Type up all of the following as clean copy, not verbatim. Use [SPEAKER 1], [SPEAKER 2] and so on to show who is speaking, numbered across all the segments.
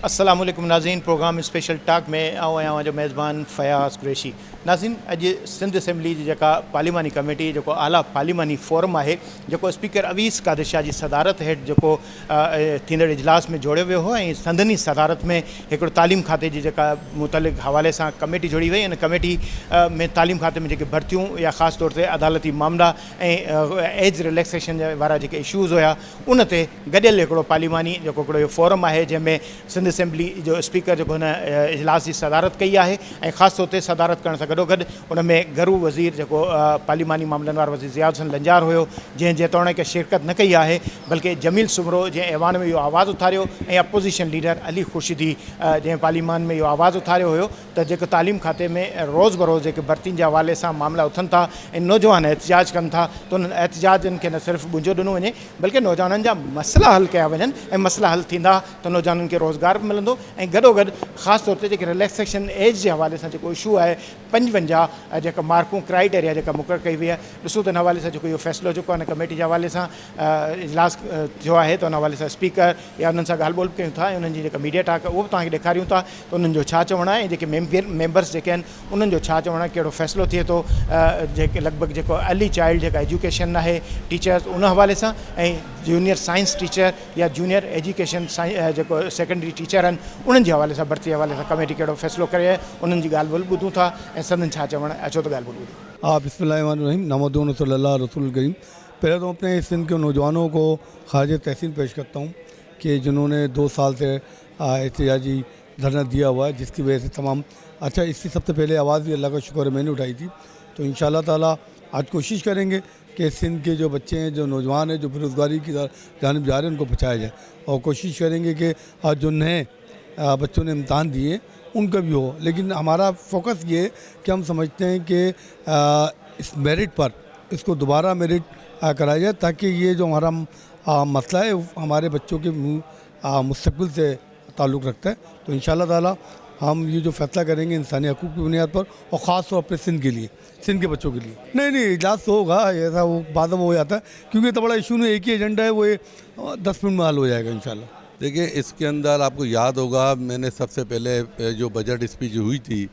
[SPEAKER 1] अस्सलाम वालेकुम नाज़रीन। प्रोग्राम स्पेशल टॉक में आऊं जो मेज़बान फ़याज़ कुरैशी। नाज़रीन, अॼु सिंध असेंबली जी जेका पार्लिमानी कमेटी जेको आला पार्लिमानी फोरम है जेको स्पीकर अवीस कादिर शाह जी सदारत हेठि जेको थींदड़ इजलास में जोड़ियो वियो हो ऐं संदनी सदारत में हिकिड़ो तालीम खाते जी जेका मुतलिक़ हवाले सां कमेटी जोड़ी वई। इन कमेटी में तालीम खाते में जेके भर्तियूं या ख़ासि तौर ते अदालती मामला ऐं एज रिलैक्सेशन वारा जेके इशूज़ हुया उन ते गॾियल हिकिड़ो पार्लिमानी जेको हिकिड़ो इहो फोरम आहे जंहिंमें सिंध असेंबली जो स्पीकर जेको हिन इजलास जी सदारत कई आहे ऐं ख़ासि तौर ते सदारत करण सां गॾोगॾु उन में घरू वज़ीर जेको पार्लिमानी मामलनि वारो वज़ीर ज़िया हुसैन लंजार हुयो जंहिं जेतोणीकि के शिरकत न कई आहे, बल्कि जमील सुमरो जंहिं ऐवान में इहो आवाज़ु उथारियो ऐं अपोज़िशन लीडर अली ख़ुर्शीदी जंहिं पार्लिमान में इहो आवाज़ु उथारियो हुयो त जेको तालीम खाते में रोज़ बरोज़ जेके भर्तियुनि जे हवाले सां मामला उथनि था ऐं नौजवान एहतिजाज कनि था त उन्हनि एहतिजाजनि खे न सिर्फ़ु मुंझो ॾिनो वञे बल्कि नौजवाननि जा मसइला हल कया वञनि ऐं मसइला हल थींदा त नौजवाननि खे रोज़गार बि मिलंदो ऐं गॾोगॾु ख़ासि तौर ते जेके रिलैक्सेशन एज जे हवाले सां जेको इशू आहे 55 जेका मार्कूं क्राइटेरिया जेका मुक़ररु कई वई आहे। ॾिसो त हिन हवाले सां जेको इहो फ़ैसिलो जेको आहे कमेटी जे हवाले सां इजलास थियो आहे त उन हवाले सां स्पीकर या उन्हनि सां ॻाल्हि ॿोल कयूं था ऐं उन्हनि जी जेका मीडिया टाक उहो बि तव्हांखे ॾेखारियूं था त उन्हनि जो छा चवणु आहे ऐं जेके मेंबर्स जेके आहिनि उन्हनि जो छा चवणु आहे, कहिड़ो फ़ैसिलो थिए थो जेके लॻभॻि जेको अर्ली चाइल्ड जेका एजुकेशन आहे टीचर्स उन हवाले सां ऐं जूनियर साइंस टीचर या जूनियर एजुकेशन जेको सेकेंडरी टीचर आहिनि उन्हनि जे हवाले सां भर्ती जे हवाले सां कमेटी कहिड़ो फ़ैसिलो करे आहे उन्हनि जी ॻाल्हि ॿोल ॿुधूं था ऐं संदन छा चवणु अचो त ॻाल्हि ॿोल ॿुधूं।
[SPEAKER 2] हाँ, बिस्मिल्लाहिर्रहमानिर्रहीम, नमदुन सल्लल्लाहु रसूल करीम। पहले तो अपने सिंध के नौजवानों को खारिज तहसीन पेश करता हूँ कि जिन्होंने 2 साल से एहतजाजी धरना दिया हुआ है, जिसकी वजह से तमाम अच्छा इसकी सबसे पहले आवाज़ भी अल्लाह का शुक्र है मैंने उठाई थी। तो इंशाअल्लाह ताला आज कोशिश करेंगे कि सिंध के जो बच्चे हैं, जो नौजवान हैं, जो बेरोज़गारी की जानिब जा रहे हैं, उनको बचाया जाए और कोशिश करेंगे कि आज जो नए बच्चों ने इम्तहान दिए उनका भी हो। लेकिन हमारा फोकस ये है कि हम समझते हैं कि इस मेरिट पर इसको दोबारा मेरिट कराया जाए ताकि ये जो हमारा मसला है हमारे बच्चों के मुस्तक़बिल से ताल्लुक़ रखता है। तो इंशाअल्लाह ताला हम ये जो फैसला करेंगे इंसानी हकूक़ की बुनियाद पर और ख़ास तौर पर सिंध के लिए, सिंध के बच्चों के लिए। नहीं इजलास तो होगा, ऐसा वो बाद में हो जाता है क्योंकि इतना बड़ा इशू नहीं, एक ही एजेंडा है, वो 10 मिनट में हल हो जाएगा इंशाअल्लाह।
[SPEAKER 3] देखिए, इसके अंदर आपको याद होगा मैंने सबसे पहले जो बजट स्पीच हुई थी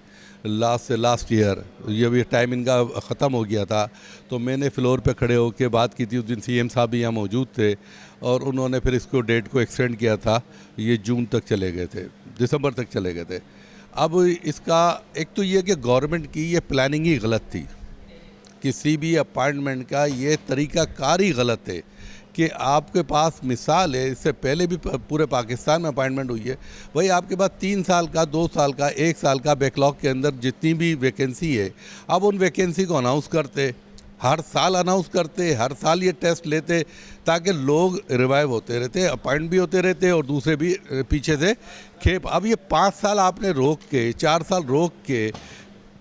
[SPEAKER 3] लास्ट ईयर, ये भी टाइम इनका ख़त्म हो गया था, तो मैंने फ्लोर पे खड़े होकर बात की थी। उस दिन सीएम साहब भी यहाँ मौजूद थे और उन्होंने फिर इसको डेट को एक्सटेंड किया था, ये जून तक चले गए थे, दिसंबर तक चले गए थे। अब इसका एक तो ये कि गवर्नमेंट की ये प्लानिंग ही गलत थी, किसी भी अपॉइंटमेंट का ये तरीक़ाकार ही गलत है कि आपके पास मिसाल है, इससे पहले भी पूरे पाकिस्तान में अपॉइंटमेंट हुई है, वही आपके पास 3 साल का, 2 साल का, 1 साल का बैकलॉग के अंदर जितनी भी वैकेंसी है, अब उन वैकेंसी को अनाउंस करते, हर साल अनाउंस करते, हर साल ये टेस्ट लेते ताकि लोग रिवाइव होते रहते, अपॉइंट भी होते रहते और दूसरे भी पीछे से खेप। अब ये 5 साल आपने रोक के, 4 साल रोक के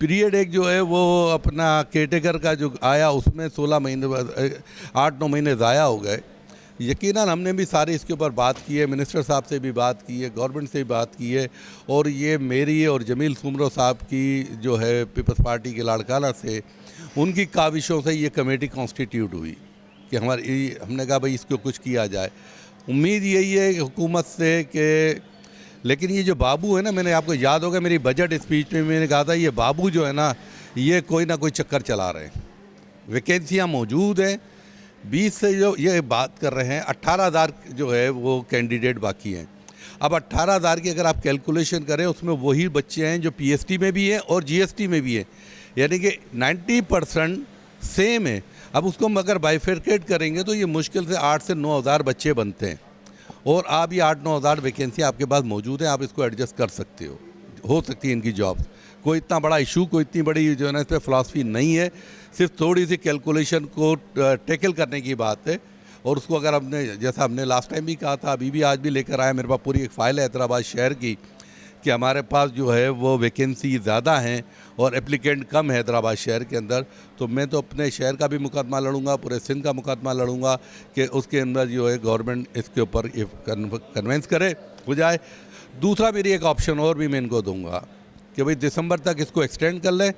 [SPEAKER 3] पीरियड एक जो है वो अपना केटेगर का जो आया उसमें 16 महीने 8-9 महीने ज़ाया हो गए। यकीनन हमने भी सारे इसके ऊपर बात की है, मिनिस्टर साहब से भी बात की है, गवर्नमेंट से भी बात की है और ये मेरी और जमील सुमरो साहब की जो है पीपल्स पार्टी के लाड़काना से उनकी काविशों से ये कमेटी कॉन्स्टिट्यूट हुई कि हमने कहा भाई इसको कुछ किया जाए। उम्मीद यही है कि हुकूमत से कि लेकिन ये जो बाबू है ना, मैंने आपको याद होगा मेरी बजट स्पीच में मैंने कहा था ये बाबू जो है ना ये कोई ना कोई चक्कर चला रहे हैं। वैकेंसियाँ मौजूद हैं, 20 से जो ये बात कर रहे हैं 18,000 जो है वो कैंडिडेट बाकी हैं। अब 18,000 की अगर आप कैलकुलेशन करें उसमें वही बच्चे हैं जो पीएसटी में भी हैं और जीएसटी में भी हैं, यानी कि 90% सेम है। अब उसको हम अगर बाइफरकेट करेंगे तो ये मुश्किल से 8 से 9,000 बच्चे बनते हैं और आप ये 8-9 हज़ार वैकेंसी आपके पास मौजूद है, आप इसको एडजस्ट कर सकते हो सकती है इनकी जॉब्स। कोई इतना बड़ा इशू, कोई इतनी बड़ी जो है ना इस पर फ़िलासफ़ी नहीं है, सिर्फ थोड़ी सी कैलकुलेशन को टैकल करने की बात है। और उसको अगर हमने जैसा हमने लास्ट टाइम भी कहा था, अभी भी आज भी लेकर आया, मेरे पास पूरी एक फ़ाइल है हैदराबाद शहर की कि हमारे पास जो है वो वैकेंसी ज़्यादा हैं और एप्लीकेंट कम है हैदराबाद शहर के अंदर। तो मैं तो अपने शहर का भी मुकदमा लड़ूंगा, पूरे सिंध का मुकदमा लड़ूंगा कि उसके अंदर जो है गवर्नमेंट इसके ऊपर कन्वेंस करे हो जाए। दूसरा मेरी एक ऑप्शन और भी मैं इनको दूंगा कि भाई दिसंबर तक इसको एक्सटेंड कर लें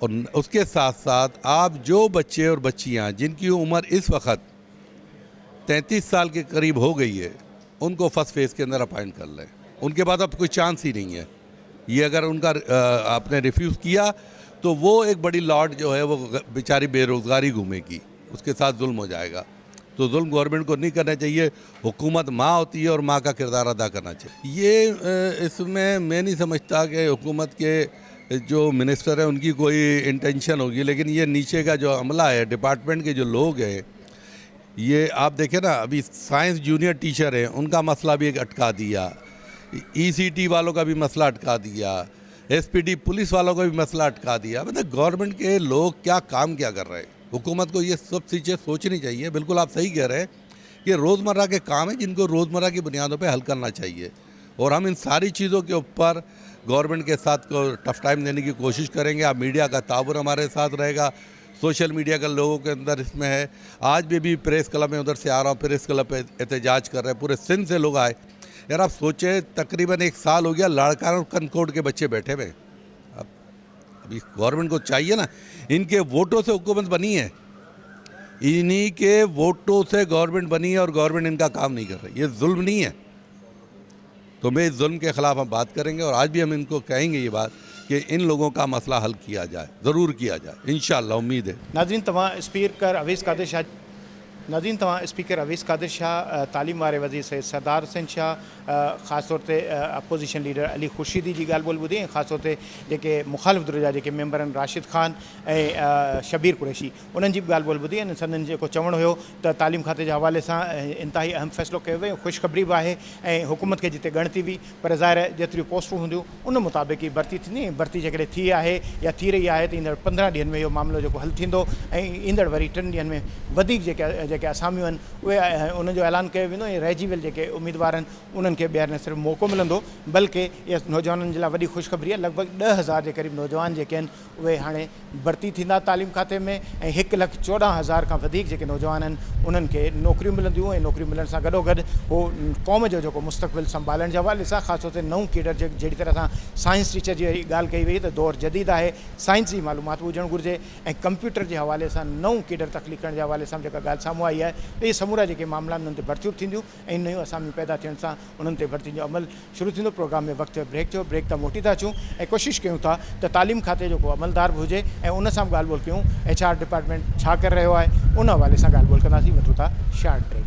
[SPEAKER 3] और उसके साथ साथ आप जो बच्चे और बच्चियाँ जिनकी उम्र इस वक्त 33 साल के करीब हो गई है उनको फर्स्ट फेज़ के अंदर अपॉइंट कर लें। उनके बाद अब कोई चांस ही नहीं है। ये अगर उनका आपने रिफ्यूज़ किया तो वो एक बड़ी लॉट जो है वो बेचारी बेरोज़गारी घूमेगी, उसके साथ जुल्म हो जाएगा। तो जुल्म गवर्नमेंट को नहीं करना चाहिए। हुकूमत माँ होती है और माँ का किरदार अदा करना चाहिए। ये इसमें मैं नहीं समझता कि हुकूमत के जो मिनिस्टर हैं उनकी कोई इंटेंशन होगी, लेकिन ये नीचे का जो अमला है, डिपार्टमेंट के जो लोग हैं, ये आप देखें ना, अभी साइंस जूनियर टीचर हैं, उनका मसला भी एक अटका दिया, ECT वालों का भी मसला अटका दिया, SPD पुलिस वालों का भी मसला अटका दिया। मतलब गवर्नमेंट के लोग क्या काम क्या कर रहे हैं। हुकूमत को ये सब चीज़ें सोचनी चाहिए। बिल्कुल आप सही कह रहे हैं कि रोज़मर्रा के काम हैं जिनको रोज़मर्रा की बुनियादों पे हल करना चाहिए, और हम इन सारी चीज़ों के ऊपर गवर्नमेंट के साथ को टफ टाइम देने की कोशिश करेंगे। अब मीडिया का ताउन हमारे साथ रहेगा, सोशल मीडिया का लोगों के अंदर इसमें है। आज भी प्रेस क्लब में उधर से आ रहा हूँ, प्रेस क्लब पे एहतजाज कर रहे हैं, पूरे सिंध से लोग आए। यार आप सोचें, तकरीबन 1 साल हो गया लाड़कान और कनकोट के बच्चे बैठे हुए। अभी गवर्नमेंट को चाहिए ना, इनके वोटों से हुकूमत बनी है, इन्हीं के वोटों से गवर्नमेंट बनी है और गवर्नमेंट इनका काम नहीं कर रही। ये जुल्म नहीं है। तो मैं इस जुल्म के ख़िलाफ़ हम बात करेंगे, और आज भी हम इनको कहेंगे ये बात कि इन लोगों का मसला हल किया जाए, ज़रूर किया जाए, इंशाअल्लाह, उम्मीद है।
[SPEAKER 1] नाज़रीन, तव्हां स्पीकर अवीस कादिर शाह स्पीकर अवीस कादिर शाह, तालीम वारे वज़ीर सैयद सरदार हुसैन शाह, ख़ासि तौर ते अपोज़िशन लीडर अली ख़ुर्शीदी जी ॻाल्हि ॿोल ॿुधी, ऐं ख़ासि तौर ते जेके मुख़ालिफ़ धुर जा जेके मेंबर आहिनि, राशिद ख़ान ऐं शबीर कुरैशी, उन्हनि जी बि ॻाल्हि ॿोल ॿुधी। ऐं संदनि जेको चवणु हुयो त तालीम खाते जे हवाले सां इंतिहाई अहम फ़ैसिलो कयो वियो, ख़ुशख़बरी बि आहे, ऐं हुकूमत खे जिते ॻणती हुई, पर ज़ाहिर जेतिरियूं पोस्टूं हूंदियूं उन मुताबिक़ ई भर्ती थींदी। भर्ती जेकॾहिं थी आहे या थी रही आहे त ईंदड़ 15 ॾींहंनि में इहो मामिलो जेको हल थींदो, ऐं ईंदड़ वरी 3 ॾींहंनि में वधीक जेके असामियूं आहिनि उहे उन्हनि जो ऐलान कयो वेंदो, ऐं रहिजी वियल जेके उम्मीदवार आहिनि उन्हनि खे ॿीहर न सिर्फ़ु मौक़ो मिलंदो, बल्कि इहा नौजवाननि जे लाइ वॾी ख़ुशख़बरी आहे। लॻभॻि 10,000 जे क़रीब नौजवान जेके आहिनि उहे हाणे भर्ती थींदा तालीम खाते में, ऐं 1,14,000 खां वधीक जेके नौजवान आहिनि उन्हनि खे नौकरियूं मिलंदियूं, ऐं नौकरियूं मिलण सां गॾोगॾु उहो क़ौम जो जेको मुस्तक़बिल संभालण जे हवाले सां, ख़ासि तौर ते नऊं कीडर जहिड़ी तरह सां साइंस टीचर जी ॻाल्हि कई वई त दौर जदीद आहे, साइंस जी मालूमात हुजणु घुरिजे, ऐं कंप्यूटर जे हवाले सां नऊं कीडर तख़लीक़ करण जे हवाले सां जेका ॻाल्हि साम्हूं आई आहे त इहे समूरा जेके मामला उन्हनि ते भर्तियूं थींदियूं, ऐं नयूं असामियूं पैदा थियण सां उन्हनि ते भर्तियुनि जो अमल शुरू थींदो। प्रोग्राम में वक़्तु ब्रेक जो ब्रेक तां मोटी था अचूं, ऐं कोशिशि कयूं था त तालीम खाते जेको अमलदार बि हुजे ऐं उन सां बि ॻाल्हि ॿोल कयूं, HR डिपार्टमेंट छा करे रहियो आहे, उन हवाले सां ॻाल्हि ॿोल कंदासीं। वठूं था शार्ट ब्रेक।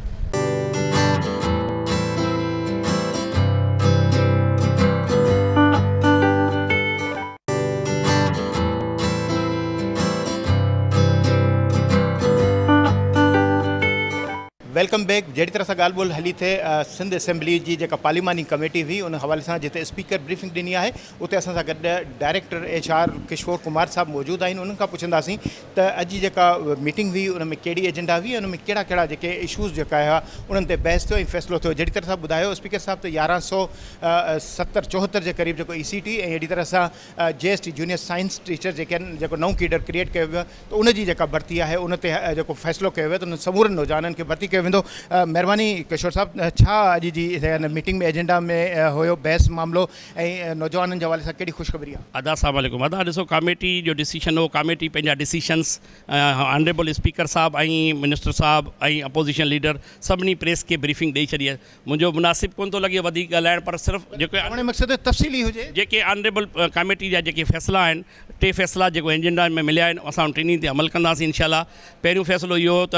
[SPEAKER 1] Welcome back. जहिड़ी तरह सां ॻाल्हि ॿोल हली थिए, सिंध असेंबली जी जेका पार्लिमानी कमेटी हुई उन हवाले सां जिते स्पीकर ब्रीफिंग ॾिनी आहे, उते असां सां गॾु डायरेक्टर HR किशोर कुमार साहब मौजूदु आहिनि। उन्हनि खां पुछंदासीं त अॼु जेका मीटिंग हुई उन में कहिड़ी एजेंडा हुई, उन में कहिड़ा कहिड़ा जेके इशूज़ जेका हुआ उन्हनि ते बहस थियो ऐं फ़ैसिलो थियो। जहिड़ी तरह सां ॿुधायो स्पीकर साहब त 1174 जे क़रीब जेको ECT ऐं अहिड़ी तरह सां JST जूनियर साइंस टीचर जेके आहिनि, जेको नओं कीडर क्रिएट कयो वियो आहे, त उनजी जेका भर्ती आहे उन ते जेको फ़ैसिलो कयो वियो त उन समूरनि नौजवाननि खे भर्ती कयो वेंदो। महिरबानी किशोर साहब, छा अॼु जी मीटिंग में एजेंडा में हुयो बहस मामिलो, ऐं नौजवाननि जे हवाले सां कहिड़ी ख़ुशख़बरी आहे?
[SPEAKER 4] अदा अस्सलाम वालेकुम। अदा ॾिसो, कमेटी जो डिसीशन हो, कमेटी पंहिंजा डिसीशंस ऑनरेबल स्पीकर साहब ऐं मिनिस्टर साहब ऐं अपोज़िशन लीडर सभिनी प्रेस खे ब्रीफिंग ॾेई छॾी आहे। मुंहिंजो मुनासिबु कोन थो लॻे वधीक ॻाल्हाइण, पर सिर्फ़ु जेको
[SPEAKER 1] हाणे मक़सदु तफ़सीली हुजे, जेके
[SPEAKER 4] ऑनरेबल कमेटी जा जेके फ़ैसिला आहिनि, 3 फ़ैसिला जेको एजेंडा में मिलिया आहिनि, असां उन 3 ते अमल कंदासीं इंशाअल्लाह। पहिरियों फ़ैसिलो इहो हो त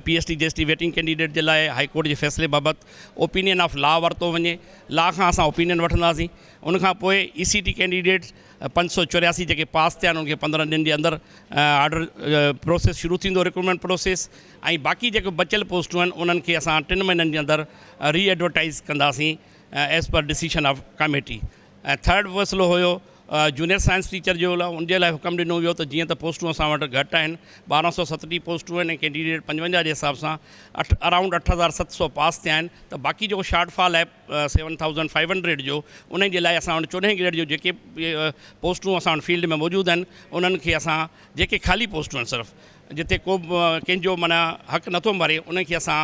[SPEAKER 4] PST JST वेटिंग कैंडिडेट जे लाइ हाई कोर्ट जे फ़ैसिले बाबति ओपिनियन ऑफ लॉ वरितो वञे। लॉ खां असां ओपिनियन वठंदासीं। उनखां पोइ ECT कैंडिडेट 584 जेके पास थिया आहिनि उनखे 15 ॾींहंनि जे अंदरि ऑर्डर प्रोसेस शुरू थींदो, रिक्रूटमेंट प्रोसेस। ऐं बाक़ी जेके बचियल पोस्टूं आहिनि उन्हनि खे असां 3 महीननि जे अंदरि री-एडवर्टाइज़ कंदासीं as per decision of committee. ऐं 3rd फ़ैसिलो हुयो जूनियर साइंस टीचर जो उनजे लाइ हुकम ॾिनो वियो त जीअं त पोस्टूं असां वटि घटि आहिनि, 1237 पोस्टूं आहिनि ऐं कैंडिडेट 55 जे हिसाब सां अराउंड 8700 पास थिया आहिनि, त बाक़ी जेको शॉर्टफॉल आहे 7500 जो, उन जे लाइ असां वटि 14 ग्रेड जो जेके पोस्टूं असां वटि फील्ड में मौजूदु आहिनि उन्हनि खे असां जेके ख़ाली पोस्टूं आहिनि सिर्फ़ु जिते को कंहिंजो माना हक़ नथो मरे उनखे असां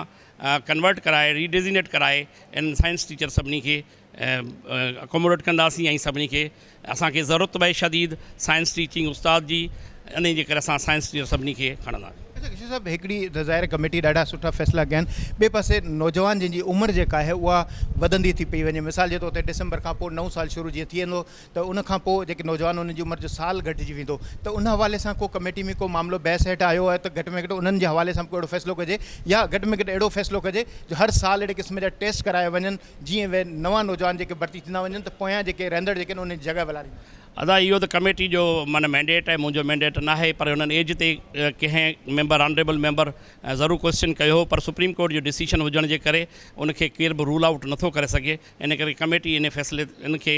[SPEAKER 4] कन्वर्ट कराए रीडेज़िनेट कराए इन साइंस टीचर सभिनी खे अकोमोडेट कंदासीं ऐं सभिनी खे असांखे ज़रूरत पए शदीद साइंस टीचिंग उस्ताद जी, इन जे करे असां साइंस टीचर सभिनी खे खणंदासीं।
[SPEAKER 1] किशोर साहब हिकिड़ी ज़ाहिर कमेटी ॾाढा सुठा फ़ैसिला कया आहिनि, ॿिए पासे नौजवान जिन जी उमिरि जेका आहे उहा वधंदी थी पई वञे। मिसाल जे तौर ते डिसंबर खां पोइ नओं साल शुरू जीअं थी वेंदो त उन खां पोइ जेके नौजवान उन्हनि जी उमिरि जो साल घटिजी वेंदो, त उन हवाले सां को कमेटी में को मामिलो बहस हेठि आयो आहे त घटि में घटि उन्हनि जे हवाले सां को अहिड़ो फ़ैसिलो कजे, या घटि में घटि अहिड़ो फ़ैसिलो कजे जो हर साल अहिड़े क़िस्म जा टेस्ट कराए वञनि जीअं उहे नवां नौजवान जेके भर्ती थींदा वञनि त पोयां जेके रहंदड़ जेके उन जी जॻह वलारी।
[SPEAKER 4] अदा इहो त कमेटी जो माना मैंडेट आहे, मुंहिंजो मैंडेट न आहे, पर हुननि एज ते कंहिं मेंबर ऑनरेबल मेंबर ज़रूरु क्वेश्चन कयो हो, पर सुप्रीम कोर्ट जो डिसीशन हुजण जे करे उनखे केर बि रूल आउट नथो करे सघे। इन करे कमेटी इन फ़ैसिले इनखे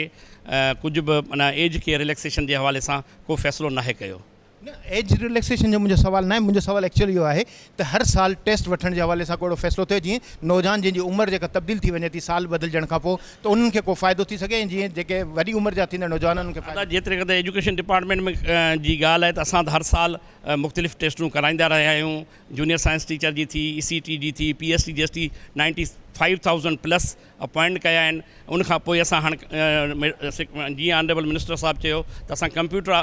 [SPEAKER 4] कुझु बि माना एज के रिलैक्सेशन जे हवाले सां को फ़ैसिलो नाहे कयो।
[SPEAKER 1] न एज रिलैक्सेशन जो मुंहिंजो सुवाल न आहे, मुंहिंजो सुवाल एक्चुअली इहो आहे त हर साल टेस्ट वठण जे हवाले सां को फ़ैसिलो थिए जीअं नौजवान जंहिंजी उमिरि जेका तब्दील थी वञे थी साल बदिलजण खां पोइ, त उन्हनि खे को फ़ाइदो थी सघे, ऐं जीअं जेके वॾी उमिरि जा थींदा नौजवान उन्हनि खे फ़ाइदो।
[SPEAKER 4] जेतिरे क़दुरु एजुकेशन डिपार्टमेंट में जी ॻाल्हि आहे त असां हर साल मुख़्तलिफ़ टेस्टूं कराईंदा रहिया आहियूं। जूनियर साइंस टीचर जी थी, ECT जी थी, PST GST 95,000 प्लस अपॉइंट कया आहिनि। उनखां पोइ असां हाणे जीअं ऑनरेबल मिनिस्टर साहिबु चयो त असां कंप्यूटर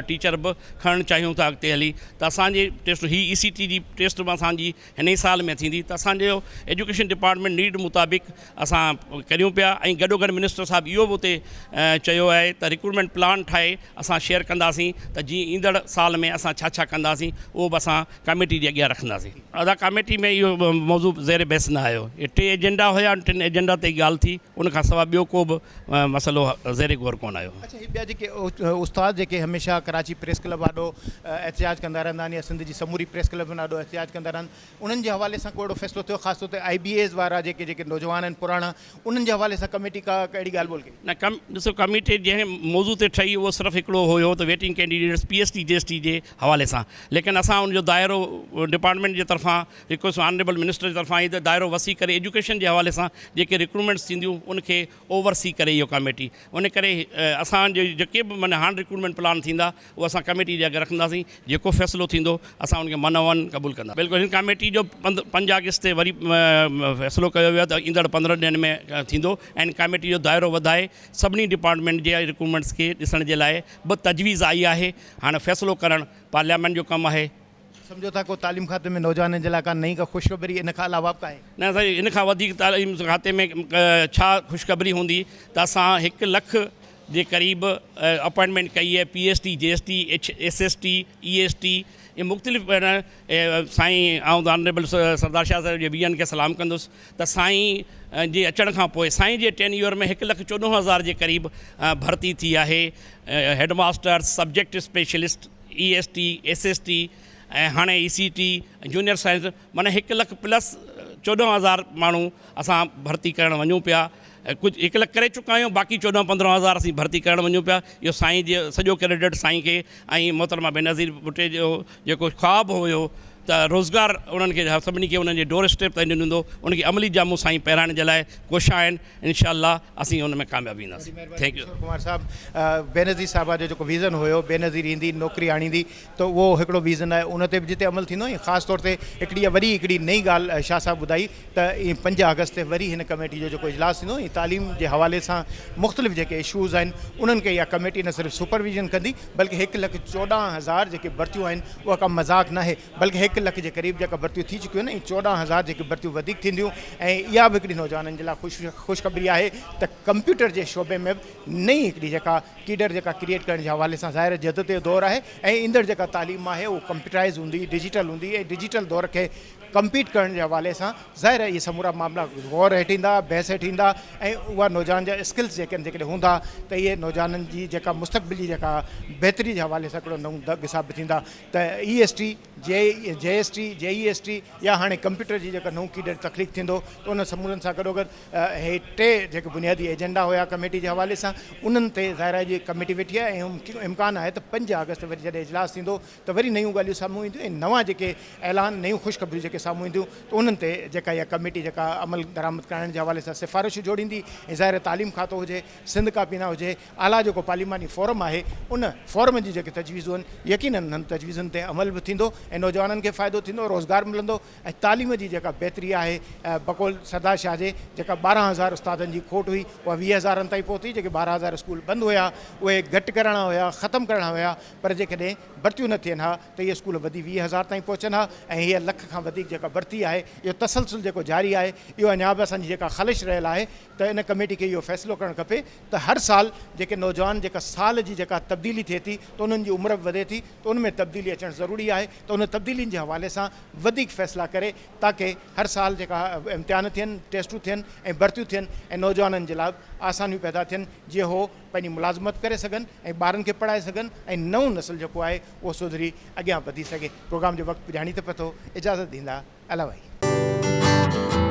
[SPEAKER 4] टीचर बि खणणु चाहियूं था अॻिते हली, त असांजी टेस्ट ECT जी टेस्ट बि असांजी हिन ई साल में थींदी, त असांजो एजुकेशन डिपार्टमेंट नीड मुताबिक़ असां करियूं पिया। ऐं गॾोगॾु मिनिस्टर साहिबु इहो बि उते चयो आहे त रिक्रूटमेंट प्लान ठाहे असां शेयर कंदासीं, त जीअं ईंदड़ साल में असां छा छा कंदासीं उहो बि असां कमेटी जे अॻियां रखंदासीं। अदा कमेटी में इहो मौज़ू ज़ेर बहस न आयो, इहे 3 एजेंडा हुया, 3 एजेंडा ते ॻाल्हि थी, उनखां सवाइ ॿियो को बि मसइलो ज़ेर गौर कोन आयो।
[SPEAKER 1] अच्छा, ही ॿिया जेके उस्ताद जेके हमेशह कराची प्रेस क्लब ॾाढो एहतिजाज कंदा रहंदा आहिनि, या सिंध जी समूरी प्रेस क्लब में ॾाढो एहतिजाज कंदा रहनि, उन्हनि जे हवाले सां को अहिड़ो फ़ैसिलो थियो ख़ासि तौर ते IBAs वारा जेके जेके नौजवान आहिनि पुराणा, उन्हनि जे हवाले सां कमेटी का कहिड़ी ॻाल्हि ॿोल कई?
[SPEAKER 4] न ॾिसो, कमेटी जंहिं मौज़ू ते ठही उहो सिर्फ़ु हिकिड़ो हुयो त वेटिंग कैंडिडेट्स PST GST जे हवाले सां, लेकिन असां उनजो दाइरो डिपार्टमेंट जे तरफ़ां रिक्वेस्ट ऑनरेबल मिनिस्टर जे तरफ़ां ई त दाइरो वसी करे एजुकेशन जे हवाले सां जेके रिक्रूटमेंट्स थींदियूं उनखे ओवरसी करे इहो कमेटी। उन करे असांजे जेके बि माना हाणे रिक्रूटमेंट प्लान थींदा उहो असां कमेटी जे अॻियां रखंदासीं, जेको फ़ैसिलो थींदो असां उनखे मन वन क़बूल कंदा। बिल्कुलु, हिन कमेटी जो 5 अगस्त ते वरी फ़ैसिलो कयो वियो त ईंदड़ 15 ॾींहंनि में थींदो, ऐं कमेटी जो दाइरो वधाए सभिनी डिपार्टमेंट जे रिक्रूटमेंट्स खे ॾिसण जे लाइ बि तजवीज़ आई आहे। हाणे फ़ैसिलो करणु पार्लियामेंट जो कमु आहे।
[SPEAKER 1] सम्झो था को तालीम खाते में नौजवाननि जे लाइ का नई का ख़ुशख़बरी इन खां अलावा बि काहे?
[SPEAKER 4] न साईं, इन खां वधीक तालीम खाते में छा ख़ुशख़बरी हूंदी त असां 1 लख जे क़रीब अपॉइंटमेंट कई आहे। PST GST SST EST ये मुख़्तलिफ़ साईं, आउं ऑनरेबल सरदार शाह साहिब जे वीहनि खे सलाम कंदुसि त साईं जे अचण खां पोइ साईं जे टेन्योर में 1,14,000 जे क़रीब भर्ती थी आहे। Headmaster, subject specialist, EST SST ऐं हाणे ECT जूनियर साइंस, माना 1 लख प्लस 14,000 माण्हू असां भर्ती करणु वञूं पिया। कुझु 1 लख करे चुका आहियूं, बाक़ी 14-15,000 असीं भर्ती करणु वञूं पिया। इहो साईं जो सॼो क्रेडिट साईं खे ऐं मोहतरमा बेनज़ीर भुट्टे जो जेको ख्वाबु हुयो त रोज़गार उन्हनि खे सभिनी खे उन्हनि जे डोर स्टेप ताईं ॾिनो हूंदो, उनखे अमली जामू साईं पहिराइण जे लाइ कोशिशि आहिनि। इंशाअल्लाह असीं उन में कामयाबी ईंदासीं। Thank you.
[SPEAKER 1] कुमार साहब, बेनज़ीर साहिबा जो जेको विज़न हुयो, बेनज़ीर ईंदी नौकिरी आणींदी, त उहो हिकिड़ो विज़न आहे, उन ते बि जिते अमल थींदो। ऐं ख़ासि तौर ते हिकिड़ी नई ॻाल्हि शाह साहिबु ॿुधाई त 5 अगस्त ते वरी हिन कमेटी जो जेको इजलास थींदो, ऐं तालीम जे हवाले सां मुख़्तलिफ़ जेके इशूज़ आहिनि उन्हनि खे इहा कमेटी न सिर्फ़ु सुपरविज़न कंदी, बल्कि 1,14,000 जेके भर्तियूं आहिनि उहा का मज़ाक़ न आहे, बल्कि 1 लख जे क़रीब जेका भर्तियूं थी चुकियूं आहिनि, ऐं 14,000 जेके भर्तियूं वधीक थींदियूं। ऐं इहा बि हिकिड़ी नौजवाननि जे लाइ ख़ुशख़बरी आहे त कंप्यूटर जे शोबे में नई हिकिड़ी जेका कीडर जेका क्रिएट करण जे हवाले सां ज़ाहिर जदत जो दौरु आहे, ऐं ईंदड़ जेका तालीम आहे उहो कंप्यूटराइज़ हूंदी, डिजिटल हूंदी, ऐं डिजिटल दौर खे कम्पीट करण जे हवाले सां ज़ाहिर इहे समूरा मामला गौर हेठि ईंदा, बहस हेठि ईंदा, ऐं उहा नौजवान जा स्किल्स जेके आहिनि जेकॾहिं हूंदा त इहे नौजवाननि जी जेका मुस्तक़बिल जी जेका बहितरी जे हवाले सां हिकिड़ो नओं दग साबित थींदा। त EST JST JEST या हाणे कंप्यूटर जी जेका नओं कीडर तकलीफ़ थींदो, त उन समूरनि सां गॾोगॾु हे 3 जेके बुनियादी एजेंडा हुया कमेटी जे हवाले सां, उन्हनि ते ज़ाहिर जी कमेटी वेठी आहे। ऐं इम्कान आहे त 5 अगस्त वरी जॾहिं इजलास थींदो त वरी नयूं ॻाल्हियूं साम्हूं ईंदियूं, ऐं नवां जेके ऐलान, नयूं ख़ुशख़बरियूं जेके जेके साम्हूं ईंदियूं त उन्हनि ते जेका इहा कमेटी जेका अमल दरामद करण जे हवाले सां सिफ़ारिशूं जोड़ींदी ऐं ज़ाहिर तालीम खातो हुजे, सिंध काबीना हुजे, आला जेको पार्लिमानी फोरम आहे उन फोरम जी जेके तजवीज़ूं आहिनि यकीनन उन्हनि तजवीज़ुनि ते अमल बि थींदो ऐं नौजवाननि खे फ़ाइदो थींदो, रोज़गार मिलंदो ऐं तालीम जी जेका बहितरी आहे बक़ौल सरदार शाह जे जेका 12,000 उस्तादनि जी खोट हुई उहा 20,000 ताईं पहुती। जेके 12,000 स्कूल बंदि हुया उहे घटि करणा हुया, ख़तमु करणा हुया, पर जेकॾहिं भर्तियूं न थियनि हा त इहे स्कूल वधी 20,000 ताईं पहुचनि हा ऐं हीअ लख खां वधीक जेका भर्ती आहे इहो तसलसल जेको जारी आहे इहो अञा बि असांजी जेका ख़ालिश रहियल आहे त इन कमेटी खे इहो फ़ैसिलो करणु खपे त हर साल जेके नौजवान जेका साल जी जेका तब्दीली थिए थी त उन्हनि जी उमिरि बि वधे थी त उन में तब्दीली अचणु ज़रूरी आहे त उन तब्दीलियुनि जे हवाले सां वधीक फ़ैसिला करे ताकी हर साल जेका इम्तिहान थियनि, टेस्टूं थियनि ऐं भर्तियूं थियनि ऐं नौजवाननि जे लाइ आसानियूं पैदा थियनि जीअं हो पंहिंजी मुलाज़मत करे सघनि ऐं ॿारनि खे पढ़ाए सघनि ऐं नऊं नस्ल जेको आहे उहो सुधरी अॻियां वधी सघे। प्रोग्राम जो वक़्तु ॼाणी त पतो, इजाज़त ॾींदा अला भाई।